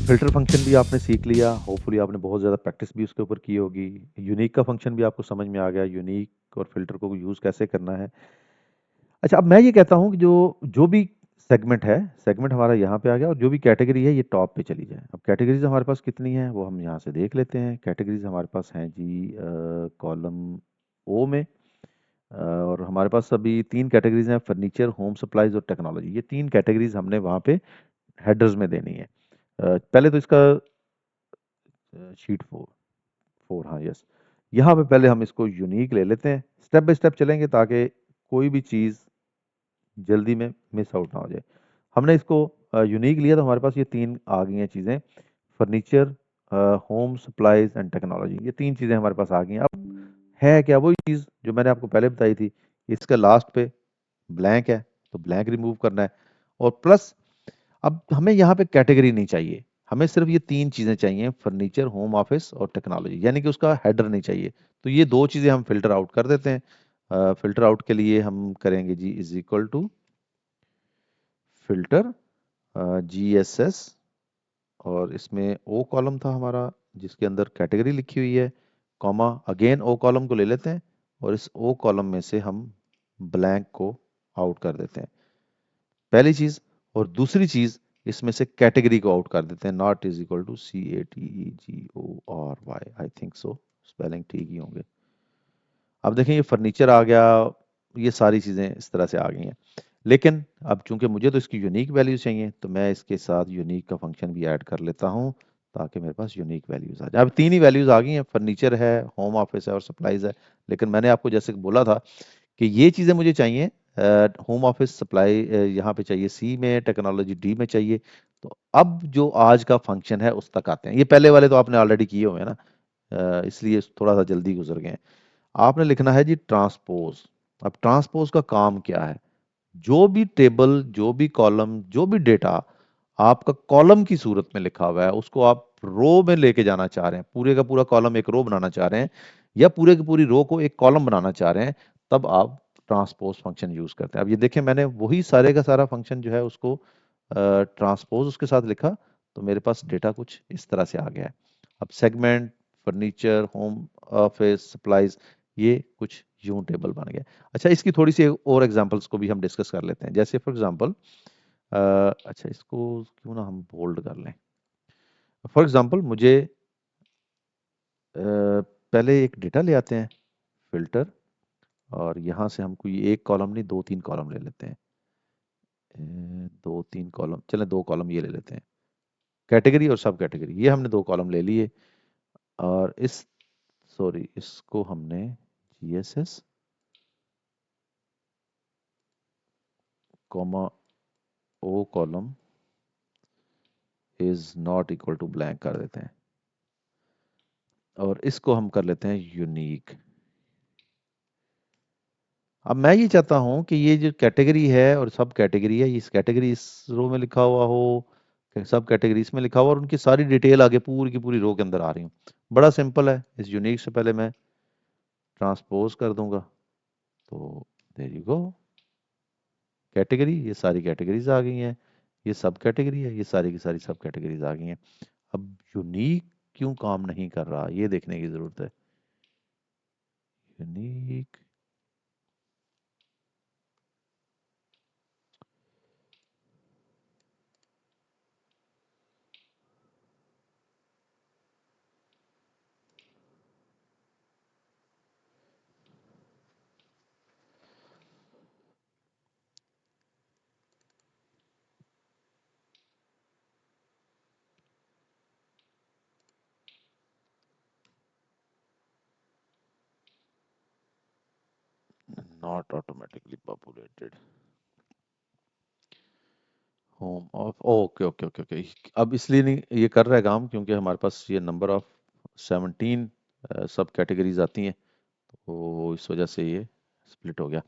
Filter function भी आपने सीख लिया, होपफुली आपने बहुत ज़्यादा प्रैक्टिस भी उसके ऊपर की होगी। यूनिक का फंक्शन भी आपको समझ में आ गया, यूनिक और फ़िल्टर को यूज़ कैसे करना है। अच्छा, अब मैं ये कहता हूँ कि जो जो भी सेगमेंट है, सेगमेंट हमारा यहाँ पे आ गया और जो भी कैटेगरी है ये टॉप पे चली जाए। अब कैटेगरीज़ हमारे पास कितनी हैं वो हम यहाँ से देख लेते हैं। कैटेगरीज़ हमारे पास हैं जी कॉलम ओ में और हमारे पास अभी 3 कैटेगरीज़ हैं फर्नीचर, होम सप्लाइज़ और टेक्नोलॉजी। ये 3 कैटेगरीज़ हमने वहाँ पे हेडर्स में देनी है। पहले तो इसका शीट 4 हाँ, यस। यहाँ पे पहले हम इसको यूनिक ले लेते हैं। स्टेप बाय स्टेप चलेंगे ताकि कोई भी चीज़ जल्दी में मिस आउट ना हो जाए। हमने इसको यूनिक लिया तो हमारे पास ये 3 आ गई हैं चीज़ें, furniture, home supplies and technology. ये 3 चीज़ें हमारे पास आ गई हैं। अब है क्या वही चीज़ जो मैंने आपको पहले बताई थी, इसका लास्ट पे ब्लैंक है, तो ब्लैंक रिमूव करना है और प्लस अब हमें यहाँ पे कैटेगरी नहीं चाहिए, हमें सिर्फ ये 3 चीज़ें चाहिए, फर्नीचर, होम ऑफिस और टेक्नोलॉजी, यानी कि उसका हेडर नहीं चाहिए। तो ये 2 चीज़ें हम फ़िल्टर आउट कर देते हैं। फ़िल्टर आउट के लिए हम करेंगे G is equal to filter GSS और इसमें ओ कॉलम था हमारा जिसके अंदर कैटेगरी लिखी हुई है, कॉमा अगेन ओ कॉलम को ले लेते हैं और इस ओ कॉलम में से हम ब्लैंक को आउट कर देते हैं। पहली चीज और दूसरी चीज इसमें से कैटेगरी को आउट कर देते हैं, not is equal to CATEGORY, I think so, spelling ठीक ही होंगे। अब देखें ये फर्नीचर आ गया, ये सारी चीज़ें इस तरह से आ गई हैं। लेकिन अब चूंकि मुझे तो इसकी यूनिक वैल्यूज चाहिए तो मैं इसके साथ यूनिक का फंक्शन भी ऐड कर लेता हूँ ताकि मेरे पास यूनिक वैल्यूज आ जाए। अब 3 ही वैल्यूज आ गई हैं, फर्नीचर है, होम ऑफिस है और सप्लाईज है। लेकिन मैंने आपको जैसे बोला था कि ये चीज़ें मुझे चाहिए, होम ऑफिस सप्लाई यहाँ पे चाहिए सी में, टेक्नोलॉजी डी में चाहिए। तो अब जो आज का फंक्शन है उस तक आते हैं। ये पहले वाले तो आपने ऑलरेडी किए हुए हैं ना, इसलिए थोड़ा सा जल्दी गुजर गए हैं। आपने लिखना है जी ट्रांसपोज। अब ट्रांसपोज का काम क्या है, जो भी टेबल, जो भी कॉलम, जो भी डेटा आपका कॉलम की सूरत में लिखा हुआ है उसको आप रो में लेके जाना चाह रहे हैं, पूरे का पूरा कॉलम एक रो बनाना चाह रहे हैं या पूरे की पूरी रो को एक कॉलम बनाना चाह रहे हैं, तब आप ट्रांसपोज फंक्शन यूज करते हैं। अब ये देखें मैंने वही सारे का सारा फंक्शन जो है उसको ट्रांसपोज उसके साथ लिखा, तो मेरे पास डेटा कुछ इस तरह से आ गया है। अब segment, furniture, home office, supplies, ये कुछ यूं टेबल बन गया। अच्छा, इसकी थोड़ी सी और एग्जांपल्स को भी हम डिस्कस कर लेते हैं। जैसे फॉर एग्जांपल, अच्छा इसको क्यों ना हम बोल्ड कर लें। फॉर एग्जांपल मुझे पहले एक डेटा ले आते हैं, फिल्टर, और यहाँ से हम कोई एक कॉलम नहीं 2-3 कॉलम ले लेते हैं। 2-3 कॉलम, चलें 2 कॉलम ये ले लेते हैं, कैटेगरी और सब कैटेगरी, ये हमने 2 कॉलम ले लिए। और इस सॉरी इसको हमने GSS comma O column is not equal to blank कर देते हैं और इसको हम कर लेते हैं यूनिक। अब मैं ये चाहता हूँ कि ये जो कैटेगरी है और सब कैटेगरी है, इस कैटेगरी इस रो में लिखा हुआ हो, सब कैटेगरी इसमें लिखा हुआ और उनकी सारी डिटेल आगे पूरी की पूरी रो के अंदर आ रही हूँ। बड़ा सिंपल है, इस यूनिक से पहले मैं ट्रांसपोज कर दूंगा, तो देयर यू गो, कैटेगरी, ये सारी कैटेगरीज आ गई हैं, ये सब कैटेगरी है, ये सारी की सारी सब कैटेगरीज आ गई हैं। अब यूनिक क्यों काम नहीं कर रहा ये देखने की जरूरत है। Unique, not automatically populated, home of, okay okay okay okay. अब इसलिए नहीं ये कर रहा है काम क्योंकि हमारे पास ये नंबर ऑफ 17 सब कैटेगरीज आती हैं, तो इस वजह से ये स्प्लिट हो गया।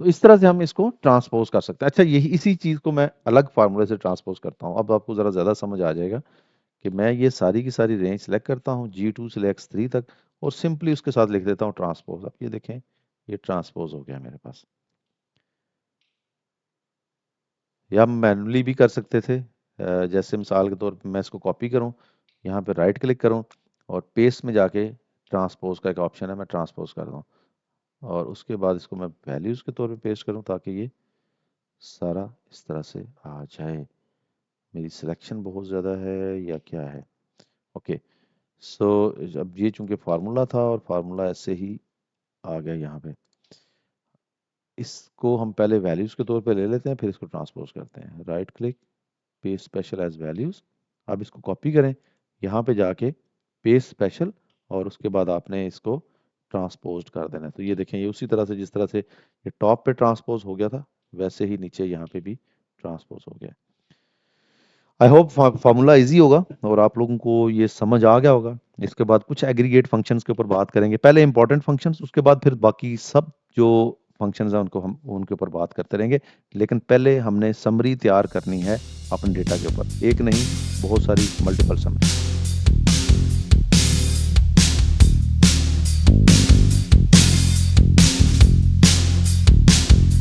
तो इस तरह से हम इसको ट्रांसपोज कर सकते हैं। अच्छा, यही इसी चीज़ को मैं अलग फार्मूले से ट्रांसपोज करता हूँ, अब आपको ज़रा ज़्यादा समझ आ जाएगा कि मैं ये सारी की सारी रेंज सेलेक्ट करता हूँ G2 से X3 तक और सिंपली उसके साथ लिख देता हूँ ट्रांसपोज। अब ये देखें ये ट्रांसपोज हो गया मेरे पास। या हम मैनुअली भी कर सकते थे, जैसे मिसाल के तौर पे मैं इसको कॉपी करूं, यहाँ पे राइट क्लिक करूं और पेस्ट में जाके ट्रांसपोज का एक ऑप्शन है, मैं ट्रांसपोज कर दूं और उसके बाद इसको मैं वैल्यूज़ के तौर पे पेस्ट करूं ताकि ये सारा इस तरह से आ जाए। मेरी सिलेक्शन बहुत ज़्यादा है या क्या है? ओके, सो अब ये चूंकि फार्मूला था और फार्मूला ऐसे ही आ गया यहाँ पे, इसको हम पहले वैल्यूज़ के तौर पे ले लेते हैं, फिर इसको ट्रांसपोज करते हैं। Right click, paste special as values. अब इसको कॉपी करें, यहाँ पे जाके पेस्ट स्पेशल और उसके बाद आपने इसको ट्रांसपोज कर देना है। तो ये देखें, ये उसी तरह से जिस तरह से ये टॉप पे ट्रांसपोज हो गया था वैसे ही नीचे यहाँ पे भी ट्रांसपोज हो गया। आई होप फार्मूला इजी होगा और आप लोगों को ये समझ आ गया होगा। इसके बाद कुछ एग्रीगेट फंक्शंस के ऊपर बात करेंगे, पहले इंपॉर्टेंट फंक्शंस, उसके बाद फिर बाकी सब जो फंक्शंस हैं उनको हम उनके ऊपर बात करते रहेंगे। लेकिन पहले हमने समरी तैयार करनी है अपने डेटा के ऊपर, एक नहीं बहुत सारी मल्टीपल समरी।